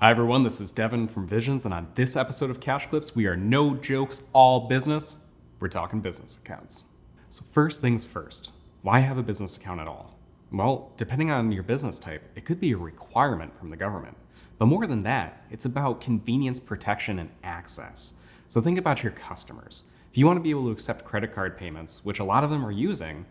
Hi everyone, this is Devin from Visions, and on this episode of Cash Clips, we are no jokes, all business. We're talking business accounts. So first things first, why have a business account at all? Well, depending on your business type, it could be a requirement from the government. But more than that, it's about convenience, protection, and access. So think about your customers. If you want to be able to accept credit card payments, which a lot of them are using,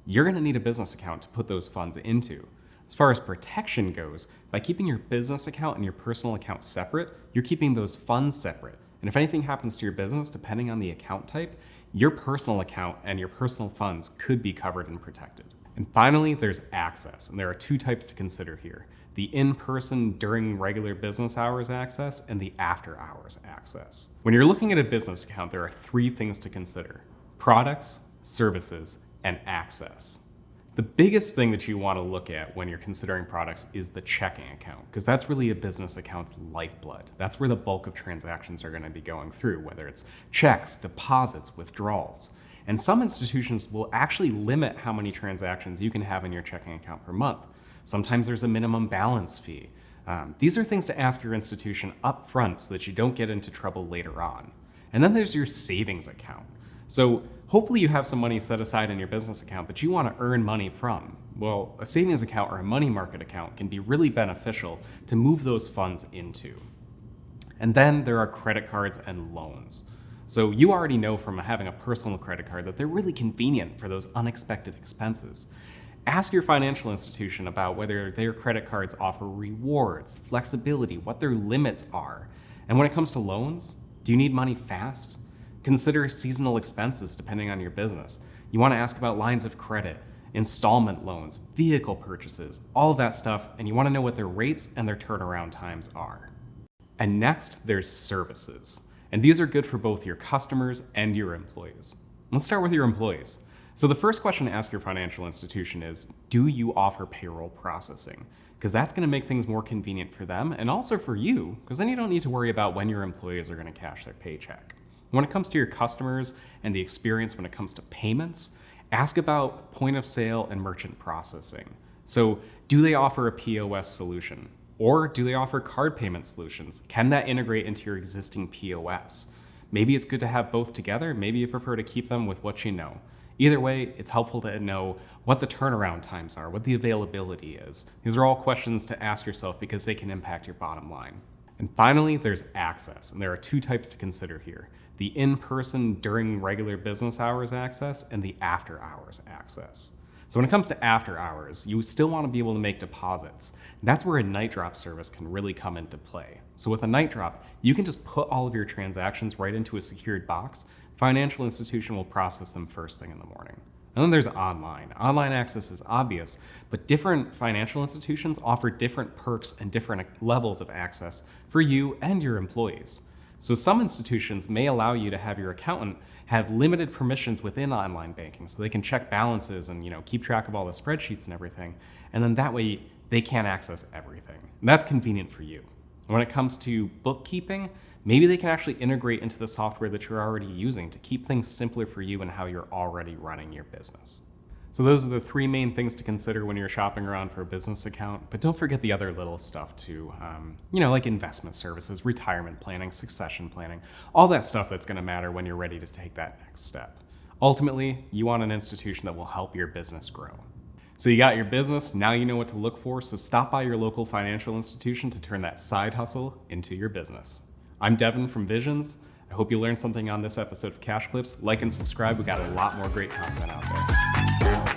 you're going to need a business account to put those funds into. As far as protection goes, by keeping your business account and your personal account separate, you're keeping those funds separate. And if anything happens to your business, depending on the account type, your personal account and your personal funds could be covered and protected. And finally, there's access. And there are two types to consider here: the in-person during regular business hours access and the after-hours access. When you're looking at a business account, there are three things to consider: products, services, and access. The biggest thing that you want to look at when you're considering products is the checking account, because that's really a business account's lifeblood. That's where the bulk of transactions are going to be going through, whether it's checks, deposits, withdrawals. And some institutions will actually limit how many transactions you can have in your checking account per month. Sometimes there's a minimum balance fee. These are things to ask your institution up front so that you don't get into trouble later on. And then there's your savings account. So hopefully you have some money set aside in your business account that you want to earn money from. Well, a savings account or a money market account can be really beneficial to move those funds into. And then there are credit cards and loans. So you already know from having a personal credit card that they're really convenient for those unexpected expenses. Ask your financial institution about whether their credit cards offer rewards, flexibility, what their limits are. And when it comes to loans, do you need money fast? Consider seasonal expenses depending on your business. You want to ask about lines of credit, installment loans, vehicle purchases, all of that stuff, and you want to know what their rates and their turnaround times are. And next, there's services. And these are good for both your customers and your employees. Let's start with your employees. So the first question to ask your financial institution is, do you offer payroll processing? Because that's going to make things more convenient for them and also for you, because then you don't need to worry about when your employees are going to cash their paycheck. When it comes to your customers and the experience when it comes to payments, ask about point of sale and merchant processing. So do they offer a POS solution? Or do they offer card payment solutions? Can that integrate into your existing POS? Maybe it's good to have both together. Maybe you prefer to keep them with what you know. Either way, it's helpful to know what the turnaround times are, what the availability is. These are all questions to ask yourself because they can impact your bottom line. And finally, there's access, and there are two types to consider here: the in-person during regular business hours access and the after-hours access. So when it comes to after hours, you still want to be able to make deposits. And that's where a night drop service can really come into play. So with a night drop, you can just put all of your transactions right into a secured box. Financial institution will process them first thing in the morning. And then there's online. Online access is obvious, but different financial institutions offer different perks and different levels of access for you and your employees. So some institutions may allow you to have your accountant have limited permissions within online banking so they can check balances and keep track of all the spreadsheets and everything. And then that way they can't access everything. And that's convenient for you. When it comes to bookkeeping, maybe they can actually integrate into the software that you're already using to keep things simpler for you and how you're already running your business. So those are the three main things to consider when you're shopping around for a business account, but don't forget the other little stuff too, like investment services, retirement planning, succession planning, all that stuff that's going to matter when you're ready to take that next step. Ultimately, you want an institution that will help your business grow. So you got your business, now you know what to look for, so stop by your local financial institution to turn that side hustle into your business. I'm Devin from Visions. I hope you learned something on this episode of Cash Clips. Like and subscribe. We got a lot more great content out there.